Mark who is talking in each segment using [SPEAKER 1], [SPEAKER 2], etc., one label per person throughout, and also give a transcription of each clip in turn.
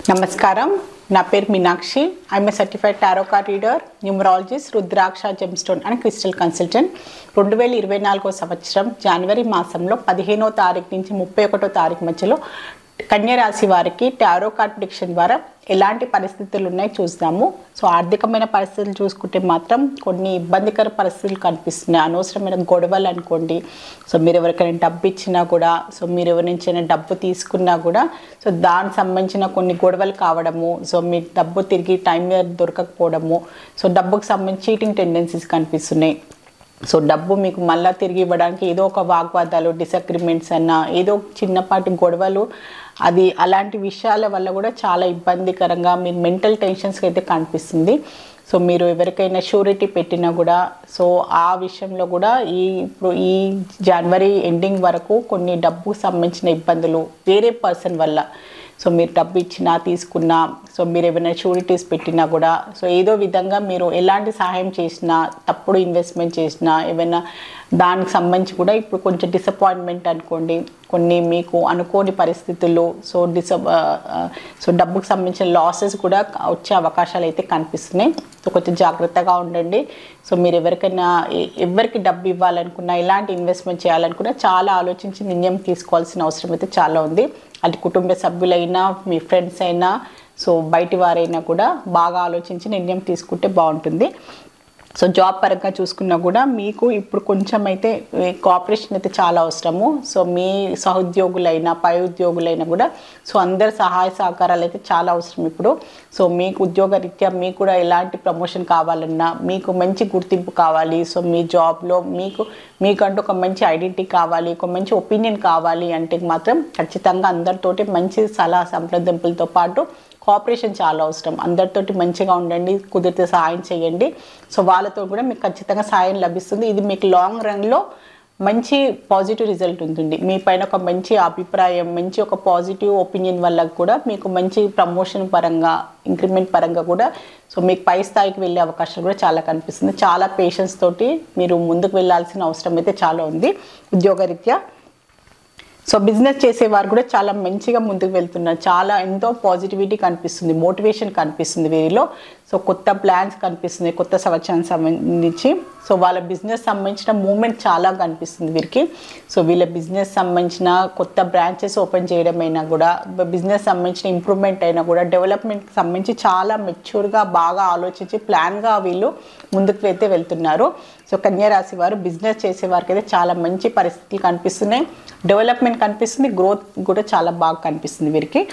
[SPEAKER 1] నమస్కారం నా పేరు Meenakshi I'm a certified tarot card reader numerologist rudraksha gemstone and crystal consultant 2024 సంవత్సరం జనవరి మాసంలో 15వ తారీఖు నుంచి 31వ తారీఖు మధ్యలో కన్యా రాశి వారికి టారో కార్డ్ ప్రిడిక్షన్ ద్వారా ఎలాంటి పరిస్థితులు ఉన్నాయి చూద్దాము. సో ఆర్థికమైన పరిస్థితులు చూసుకుంటే మాత్రం కొన్ని ఇబ్బందికర పరిస్థితులు కనిపిస్తున్నాయి. అనవసరమైన గొడవలు అనుకోండి. సో మీరు ఎవరికైనా డబ్బు ఇచ్చినా కూడా, సో మీరు ఎవరి నుంచైనా డబ్బు తీసుకున్నా కూడా, సో దానికి సంబంధించిన కొన్ని గొడవలు కావడము, సో మీ డబ్బు తిరిగి టైం మీద దొరకకపోవడము, సో డబ్బుకు సంబంధించి చీటింగ్ టెండెన్సీస్ కనిపిస్తున్నాయి. సో డబ్బు మీకు మళ్ళీ తిరిగి ఇవ్వడానికి ఏదో ఒక వాగ్వాదాలు, డిసగ్రిమెంట్స్ అన్నా, ఏదో చిన్నపాటి గొడవలు, అది అలాంటి విషయాల వల్ల కూడా చాలా ఇబ్బందికరంగా మీరు మెంటల్ టెన్షన్స్కి అయితే కనిపిస్తుంది. సో మీరు ఎవరికైనా షూరిటీ పెట్టినా కూడా, సో ఆ విషయంలో కూడా ఇప్పుడు ఈ జనవరి ఎండింగ్ వరకు కొన్ని డబ్బుకు సంబంధించిన ఇబ్బందులు వేరే పర్సన్ వల్ల, సో మీరు డబ్బు ఇచ్చినా తీసుకున్నా, సో మీరు ఏమైనా షూరిటీస్ పెట్టినా కూడా, సో ఏదో విధంగా మీరు ఎలాంటి సహాయం చేసినా, తప్పుడు ఇన్వెస్ట్మెంట్ చేసినా, ఏమైనా దానికి సంబంధించి కూడా ఇప్పుడు కొంచెం డిసప్పాయింట్మెంట్ అనుకోండి, కొన్ని మీకు అనుకోని పరిస్థితుల్లో సో డబ్బుకు సంబంధించిన లాసెస్ కూడా వచ్చే అవకాశాలు అయితే కనిపిస్తున్నాయి. సో కొంచెం జాగ్రత్తగా ఉండండి. సో మీరు ఎవరికి డబ్బు ఇవ్వాలనుకున్నా, ఎలాంటి ఇన్వెస్ట్మెంట్ చేయాలనుకున్నా చాలా ఆలోచించి నిర్ణయం తీసుకోవాల్సిన అవసరం అయితే చాలా ఉంది. అది కుటుంబ సభ్యులైనా, మీ ఫ్రెండ్స్ అయినా, సో బయటి వారైనా కూడా బాగా ఆలోచించి నిర్ణయం తీసుకుంటే బాగుంటుంది. సో జాబ్ పరంగా చూసుకున్నా కూడా మీకు ఇప్పుడు కొంచెం అయితే కోఆపరేషన్ అయితే చాలా అవసరము. సో మీ సహోద్యోగులైనా, పై ఉద్యోగులైనా కూడా, సో అందరి సహాయ సహకారాలు అయితే చాలా అవసరం ఇప్పుడు. సో మీకు ఉద్యోగ రీత్యా మీకు కూడా ఎలాంటి ప్రమోషన్ కావాలన్నా, మీకు మంచి గుర్తింపు కావాలి, సో మీ జాబ్లో మీకంటూ ఒక మంచి ఐడెంటిటీ కావాలి, ఒక మంచి ఒపీనియన్ కావాలి అంటే మాత్రం ఖచ్చితంగా అందరితోటి మంచి సలహా సంప్రదింపులతో పాటు కోఆపరేషన్ చాలా అవసరం. అందరితోటి మంచిగా ఉండండి, కుదిరితే సహాయం చేయండి. సో వాళ్ళతో కూడా మీకు ఖచ్చితంగా సహాయం లభిస్తుంది. ఇది మీకు లాంగ్ రన్లో మంచి పాజిటివ్ రిజల్ట్ ఉంటుంది. మీ పైన ఒక మంచి అభిప్రాయం, మంచి ఒక పాజిటివ్ ఒపీనియన్ వల్ల కూడా మీకు మంచి ప్రమోషన్ పరంగా, ఇంక్రిమెంట్ పరంగా కూడా, సో మీకు పై స్థాయికి వెళ్ళే అవకాశాలు కూడా చాలా కనిపిస్తుంది. చాలా పేషెన్స్ తోటి మీరు ముందుకు వెళ్ళాల్సిన అవసరం అయితే చాలా ఉంది ఉద్యోగరీత్యా. సో బిజినెస్ చేసేవారు కూడా చాలా మంచిగా ముందుకు వెళ్తున్నారు. ఎంతో పాజిటివిటీ కనిపిస్తుంది, మోటివేషన్ కనిపిస్తుంది వీరిలో. సో కొత్త ప్లాన్స్ కనిపిస్తుంది కొత్త సంవత్సరానికి సంబంధించి. సో వాళ్ళ బిజినెస్ సంబంధించిన మూమెంట్ చాలా కనిపిస్తుంది వీరికి. సో వీళ్ళ బిజినెస్ సంబంధించిన కొత్త బ్రాంచెస్ ఓపెన్ చేయడమైనా కూడా, బిజినెస్ సంబంధించిన ఇంప్రూవ్మెంట్ అయినా కూడా, డెవలప్మెంట్కి సంబంధించి చాలా మెచ్యూర్గా బాగా ఆలోచించి ప్లాన్గా వీళ్ళు ముందుకు అయితే వెళ్తున్నారు. సో కన్యా రాశి వారు బిజినెస్ చేసే వారికి అయితే చాలా మంచి పరిస్థితులు కనిపిస్తున్నాయి, డెవలప్మెంట్ కనిపిస్తుంది, గ్రోత్ కూడా చాలా బాగా కనిపిస్తుంది వీరికి.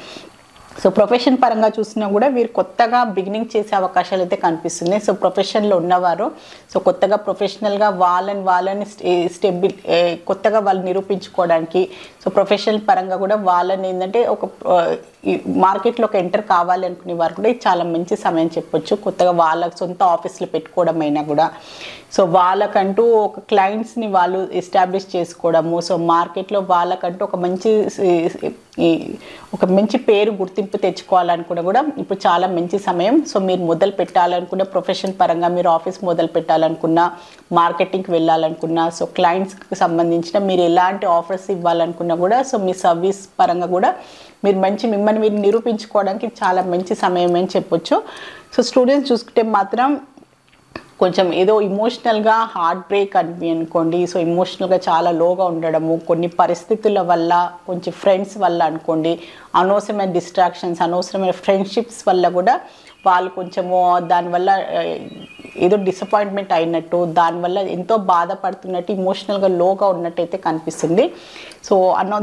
[SPEAKER 1] సో ప్రొఫెషన్ పరంగా చూసినా కూడా వీరు కొత్తగా బిగినింగ్ చేసే అవకాశాలు అయితే కనిపిస్తున్నాయి. సో ప్రొఫెషన్లో ఉన్నవారు, సో కొత్తగా ప్రొఫెషనల్గా వాళ్ళని కొత్తగా వాళ్ళు నిరూపించుకోవడానికి, సో ప్రొఫెషనల్ పరంగా కూడా వాళ్ళని ఏంటంటే ఒక మార్కెట్లో ఒక ఎంటర్ కావాలి అనుకునే వారు కూడా ఇది చాలా మంచి సమయం చెప్పొచ్చు. కొత్తగా వాళ్ళ సొంత ఆఫీస్లో పెట్టుకోవడం అయినా కూడా, సో వాళ్ళకంటూ ఒక క్లయింట్స్ని వాళ్ళు ఎస్టాబ్లిష్ చేసుకోవడము, సో మార్కెట్లో వాళ్ళకంటూ ఒక మంచి పేరు, గుర్తింపు తెచ్చుకోవాలనుకున్నా కూడా ఇప్పుడు చాలా మంచి సమయం. సో మీరు మొదలు పెట్టాలనుకున్న ప్రొఫెషన్ పరంగా, మీరు ఆఫీస్ మొదలు పెట్టాలనుకున్నా, మార్కెటింగ్కి వెళ్ళాలనుకున్నా, సో క్లయింట్స్కి సంబంధించిన మీరు ఎలాంటి ఆఫర్స్ ఇవ్వాలనుకున్నా కూడా, సో మీ సర్వీస్ పరంగా కూడా మీరు మిమ్మల్ని మీరు నిరూపించుకోవడానికి చాలా మంచి సమయం అని చెప్పొచ్చు. సో స్టూడెంట్స్ చూసుకుంటే మాత్రం కొంచెం ఏదో ఇమోషనల్గా హార్ట్ బ్రేక్ అనుకోండి, సో ఇమోషనల్గా చాలా లోగా ఉండడము, కొన్ని పరిస్థితుల వల్ల, కొంచెం ఫ్రెండ్స్ వల్ల అనుకోండి, అనవసరమైన డిస్ట్రాక్షన్స్, అనవసరమైన ఫ్రెండ్షిప్స్ వల్ల కూడా వాళ్ళు కొంచెము దానివల్ల ఏదో డిసప్పాయింట్మెంట్ అయినట్టు, దానివల్ల ఎంతో బాధపడుతున్నట్టు, ఇమోషనల్గా లోగా ఉన్నట్టయితే కనిపిస్తుంది. సో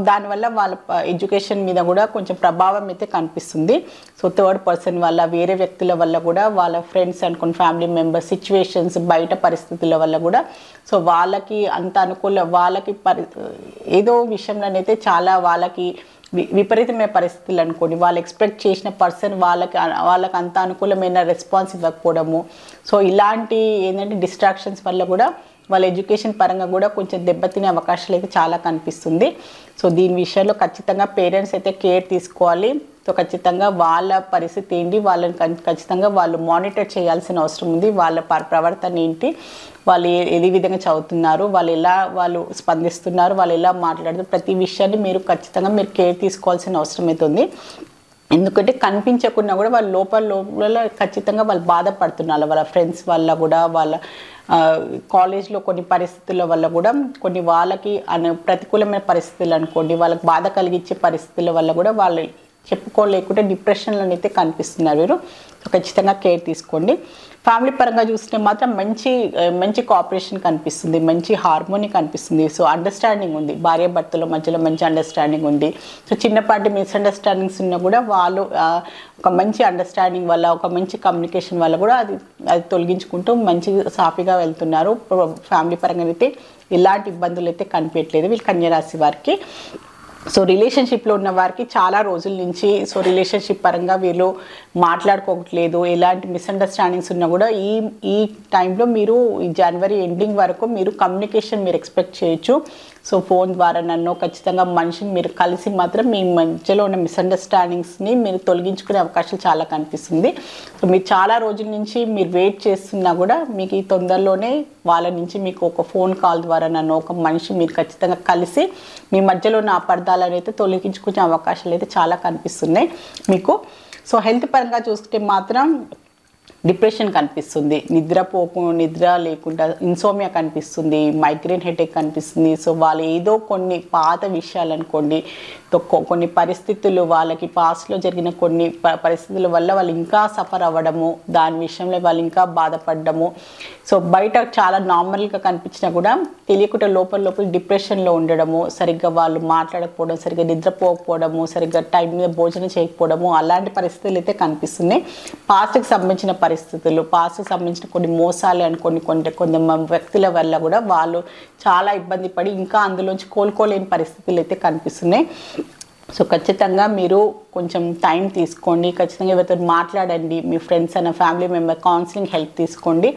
[SPEAKER 1] దానివల్ల వాళ్ళ ఎడ్యుకేషన్ మీద కూడా కొంచెం ప్రభావం అయితే కనిపిస్తుంది. సో థర్డ్ పర్సన్ వల్ల, వేరే వ్యక్తుల వల్ల కూడా, వాళ్ళ ఫ్రెండ్స్ అనుకున్న ఫ్యామిలీ మెంబర్స్, సిచ్యువేషన్స్, బయట పరిస్థితుల వల్ల కూడా, సో వాళ్ళకి అంత వాళ్ళకి ఏదో విషయంలోనైతే చాలా వాళ్ళకి విపరీతమైన పరిస్థితులు అనుకోండి, వాళ్ళు ఎక్స్పెక్ట్ చేసిన పర్సన్ వాళ్ళకి అంత అనుకూలమైన రెస్పాన్స్ ఇవ్వకపోవడము, సో ఇలాంటి ఏంటంటే డిస్ట్రాక్షన్స్ వల్ల కూడా వాళ్ళ ఎడ్యుకేషన్ పరంగా కూడా కొంచెం దెబ్బతినే అవకాశాలు అయితే చాలా కనిపిస్తుంది. సో దీని విషయంలో ఖచ్చితంగా పేరెంట్స్ అయితే కేర్ తీసుకోవాలి. సో ఖచ్చితంగా వాళ్ళ పరిస్థితి ఏంటి, వాళ్ళని ఖచ్చితంగా వాళ్ళు మానిటర్ చేయాల్సిన అవసరం ఉంది. వాళ్ళ ప్రవర్తన ఏంటి, వాళ్ళు ఏ విధంగా చదువుతున్నారు, వాళ్ళు స్పందిస్తున్నారు, వాళ్ళు ఎలా మాట్లాడుతున్నారు, ప్రతి విషయాన్ని మీరు ఖచ్చితంగా కేర్ తీసుకోవాల్సిన అవసరం అయితే ఉంది. ఎందుకంటే కనిపించకుండా కూడా వాళ్ళు లోపల ఖచ్చితంగా వాళ్ళు బాధపడుతున్నారు. వాళ్ళ ఫ్రెండ్స్ వల్ల కూడా, వాళ్ళ కాలేజ్లో కొన్ని పరిస్థితుల వల్ల కూడా, కొన్ని వాళ్ళకి ప్రతికూలమైన పరిస్థితులు అనుకోండి, వాళ్ళకి బాధ కలిగించే పరిస్థితుల వల్ల కూడా వాళ్ళు చెప్పుకోలేకుంటే డిప్రెషన్లోనైతే కనిపిస్తున్నారు వీరు. ఖచ్చితంగా కేర్ తీసుకోండి. ఫ్యామిలీ పరంగా చూస్తే మాత్రం మంచి కోఆపరేషన్ కనిపిస్తుంది, మంచి హార్మోని కనిపిస్తుంది. సో అండర్స్టాండింగ్ ఉంది, భార్యాభర్తల మధ్యలో మంచి అండర్స్టాండింగ్ ఉంది. సో చిన్నపాటి మిస్అండర్స్టాండింగ్స్ ఉన్నా కూడా వాళ్ళు ఒక మంచి అండర్స్టాండింగ్ వల్ల, ఒక మంచి కమ్యూనికేషన్ వల్ల కూడా అది తొలగించుకుంటూ మంచి సాఫీగా వెళ్తున్నారు. ఫ్యామిలీ పరంగా అయితే ఎలాంటి ఇబ్బందులు అయితే కనిపించట్లేదు వీళ్ళు కన్యరాశి వారికి. సో రిలేషన్షిప్లో ఉన్న వారికి చాలా రోజుల నుంచి రిలేషన్షిప్ పరంగా వీళ్ళు మాట్లాడుకోవట్లేదు, ఎలాంటి మిస్అండర్స్టాండింగ్స్ ఉన్నా కూడా ఈ టైంలో మీరు ఈ జనవరి ఎండింగ్ వరకు మీరు కమ్యూనికేషన్ మీరు ఎక్స్పెక్ట్ చేయొచ్చు. సో ఫోన్ ద్వారా నన్ను ఖచ్చితంగా మనిషిని మీరు కలిసి మాత్రం మీ మధ్యలో ఉన్న మిస్అండర్స్టాండింగ్స్ని మీరు తొలగించుకునే అవకాశాలు చాలా కనిపిస్తుంది. సో మీరు చాలా రోజుల నుంచి మీరు వెయిట్ చేస్తున్నా కూడా మీకు ఈ తొందరలోనే వాళ్ళ నుంచి మీకు ఒక ఫోన్ కాల్ ద్వారా నన్ను ఒక మనిషి మీరు ఖచ్చితంగా కలిసి మీ మధ్యలో ఉన్న అపార్థాలను అయితే తొలగించుకునే అవకాశాలు అయితే చాలా కనిపిస్తున్నాయి మీకు. సో హెల్త్ పరంగా చూసుకుంటే మాత్రం డిప్రెషన్ కనిపిస్తుంది, నిద్ర లేకుండా ఇన్సోమియా కనిపిస్తుంది, మైగ్రేన్ హెడేక్ కనిపిస్తుంది. సో వాళ్ళు ఏదో కొన్ని పాత విషయాలు అనుకోండి, కొన్ని పరిస్థితులు వాళ్ళకి పాస్ట్లో జరిగిన కొన్ని పరిస్థితుల వల్ల వాళ్ళు ఇంకా సఫర్ అవ్వడము, దాని విషయంలో వాళ్ళు ఇంకా బాధపడము. సో బయట చాలా నార్మల్గా కనిపించినా కూడా తెలియకుండా లోపల డిప్రెషన్లో ఉండడము, సరిగ్గా వాళ్ళు మాట్లాడకపోవడం, సరిగ్గా నిద్రపోకపోవడము, సరిగ్గా టైం మీద భోజనం చేయకపోవడము, అలాంటి పరిస్థితులు అయితే కనిపిస్తున్నాయి. పాస్ట్కి సంబంధించిన పరిస్థితులు, పాస్ట్కి సంబంధించిన కొన్ని మోసాలు అనుకోండి, కొంత వ్యక్తుల వల్ల కూడా వాళ్ళు చాలా ఇబ్బంది పడి ఇంకా అందులోంచి కోలుకోలేని పరిస్థితులు అయితే కనిపిస్తున్నాయి. సో ఖచ్చితంగా మీరు కొంచెం టైం తీసుకోండి, ఖచ్చితంగా ఎవరితో మాట్లాడండి, మీ ఫ్రెండ్స్ అన్న ఫ్యామిలీ మెంబర్ కౌన్సిలింగ్ హెల్ప్ తీసుకోండి.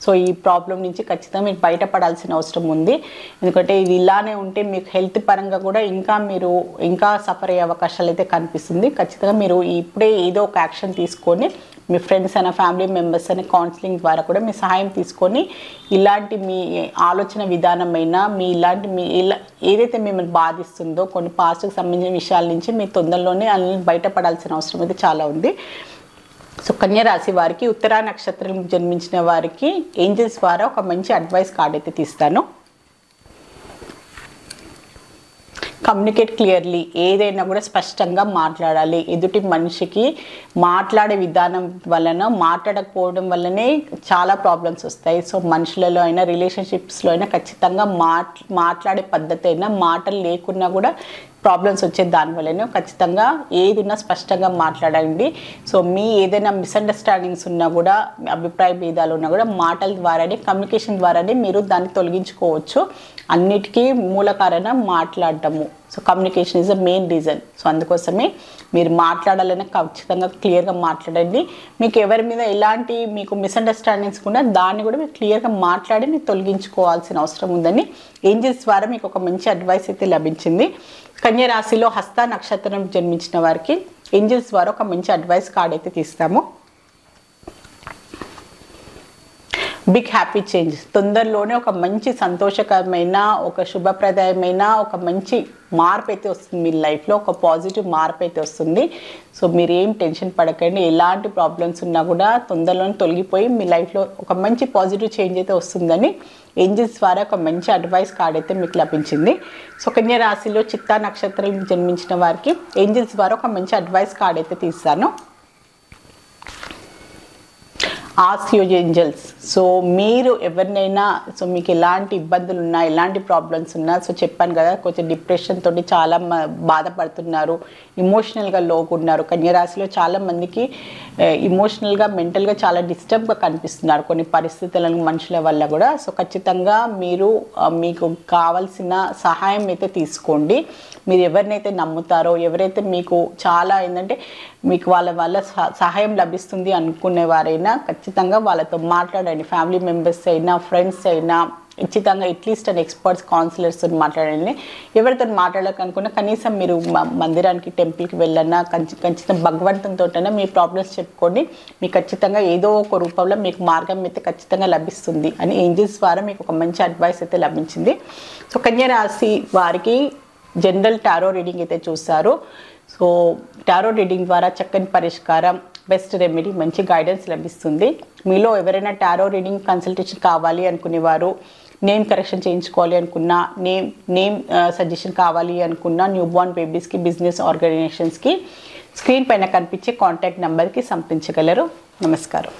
[SPEAKER 1] సో ఈ ప్రాబ్లం నుంచి ఖచ్చితంగా మీరు బయటపడాల్సిన అవసరం ఉంది. ఎందుకంటే ఇది ఇలానే ఉంటే మీకు హెల్త్ పరంగా కూడా ఇంకా సఫర్ అయ్యే అవకాశాలు అయితే కనిపిస్తుంది. ఖచ్చితంగా మీరు ఇప్పుడే ఏదో ఒక యాక్షన్ తీసుకొని మీ ఫ్రెండ్స్ అయినా ఫ్యామిలీ మెంబర్స్ అయినా కౌన్సిలింగ్ ద్వారా కూడా మీ సహాయం తీసుకొని ఇలాంటి మీ ఆలోచన విధానమైనా ఏదైతే మిమ్మల్ని బాధిస్తుందో కొన్ని పాస్ట్కి సంబంధించిన విషయాల నుంచి మీ తొందరలోనే అన్ని బయటపడాల్సిన అవసరం అయితే చాలా ఉంది. సో కన్యరాశి వారికి ఉత్తరా నక్షత్రం జన్మించిన వారికి ఏంజల్స్ ద్వారా ఒక మంచి అడ్వైస్ కార్డ్ అయితే తీస్తాను. కమ్యూనికేట్ క్లియర్లీ, ఏదైనా కూడా స్పష్టంగా మాట్లాడాలి. ఎదుటి మనిషికి మాట్లాడే విధానం వలన, మాట్లాడకపోవడం వల్లనే చాలా ప్రాబ్లమ్స్ వస్తాయి. సో మనుషులలో అయినా రిలేషన్షిప్స్లో అయినా ఖచ్చితంగా మాట్లాడే పద్ధతి అయినా, మాటలు లేకున్నా కూడా ప్రాబ్లమ్స్ వచ్చే దానివల్లనే ఖచ్చితంగా ఏది ఉన్నా స్పష్టంగా మాట్లాడండి. సో మీ ఏదైనా మిస్అండర్స్టాండింగ్స్ ఉన్నా కూడా, అభిప్రాయ భేదాలు ఉన్నా కూడా మాటల ద్వారానే, కమ్యూనికేషన్ ద్వారానే మీరు దాన్ని తొలగించుకోవచ్చు. అన్నిటికీ మూల కారణం మాట్లాడటము. So communication is the main reason. So అందుకోసమే మీరు మాట్లాడాలని ఖచ్చితంగా క్లియర్గా మాట్లాడండి. మీకు ఎవరి మీద ఎలాంటి మీకు మిస్అండర్స్టాండింగ్స్ కూడా దాన్ని కూడా మీరు క్లియర్గా మాట్లాడి మీరు తొలగించుకోవాల్సిన అవసరం ఉందని ఏంజల్స్ ద్వారా మీకు ఒక మంచి అడ్వైస్ అయితే లభించింది. కన్య రాశిలో హస్త నక్షత్రం జన్మించిన వారికి ఏంజల్స్ ద్వారా ఒక మంచి అడ్వైస్ కార్డ్ అయితే తీస్తాము. బిగ్ హ్యాపీ చేంజ్, తొందరలోనే ఒక మంచి సంతోషకరమైన, ఒక శుభప్రదాయమైన, ఒక మంచి మార్పు అయితే వస్తుంది మీ లైఫ్లో, ఒక పాజిటివ్ మార్పు అయితే వస్తుంది. సో మీరు ఏం టెన్షన్ పడకండి, ఎలాంటి ప్రాబ్లమ్స్ ఉన్నా కూడా తొందరలోనే తొలగిపోయి మీ లైఫ్లో ఒక మంచి పాజిటివ్ చేంజ్ అయితే వస్తుందని ఏంజల్స్ ద్వారా ఒక మంచి అడ్వైస్ కార్డ్ అయితే మీకు లభించింది. సో కన్య రాశిలో చిత్తా నక్షత్రం జన్మించిన వారికి ఏంజల్స్ ద్వారా ఒక మంచి అడ్వైస్ కార్డ్ అయితే తీస్తాను. Ask your angels. సో మీరు ఎవరినైనా, సో మీకు ఎలాంటి ఇబ్బందులు ఉన్నా, ఎలాంటి ప్రాబ్లమ్స్ ఉన్నా, సో చెప్పాను కదా కొంచెం డిప్రెషన్ తోటి చాలా బాధపడుతున్నారు, ఇమోషనల్గా లోకున్నారు. కన్యరాశిలో చాలామందికి ఇమోషనల్గా, మెంటల్గా చాలా డిస్టర్బ్గా కనిపిస్తున్నారు కొన్ని పరిస్థితులను, మనుషుల వల్ల కూడా. సో ఖచ్చితంగా మీరు మీకు కావాల్సిన సహాయం అయితే తీసుకోండి. మీరు ఎవరినైతే నమ్ముతారో, ఎవరైతే మీకు చాలా ఏంటంటే మీకు వాళ్ళ వల్ల సహాయం లభిస్తుంది అనుకునేవారైనా ఖచ్చితంగా వాళ్ళతో మాట్లాడండి. ఫ్యామిలీ మెంబర్స్ అయినా, ఫ్రెండ్స్ అయినా, ఖచ్చితంగా అట్లీస్ట్ ఎక్స్పర్ట్స్, కౌన్సిలర్స్తో మాట్లాడండి. ఎవరితో మాట్లాడకనుకున్నా కనీసం మీరు మందిరానికి, టెంపుల్కి వెళ్ళన్నా ఖచ్చితంగా భగవంతునితోటైనా మీ ప్రాబ్లమ్స్ చెప్పుకోండి. మీకు ఖచ్చితంగా ఏదో ఒక రూపంలో మీకు మార్గం అయితే ఖచ్చితంగా లభిస్తుంది అని ఏంజల్స్ ద్వారా మీకు ఒక మంచి అడ్వైస్ అయితే లభించింది. సో కన్య రాశి వారికి జనరల్ టారో రీడింగ్ అయితే చూస్తారు. సో టారో రీడింగ్ ద్వారా చక్కని పరిష్కారం, బెస్ట్ రెమెడీ, మంచి గైడెన్స్ లభిస్తుంది. మీలో ఎవరైనా టారో రీడింగ్ కన్సల్టేషన్ కావాలి అనుకునేవారు, నేమ్ కరెక్షన్ చేయించుకోవాలి అనుకున్నా, నేమ్ సజెషన్ కావాలి అనుకున్నా, న్యూ బోర్న్ బేబీస్కి, బిజినెస్ ఆర్గనైజేషన్స్కి స్క్రీన్ పైన కనిపించే కాంటాక్ట్ నెంబర్కి సంప్రదించగలరు. నమస్కారం.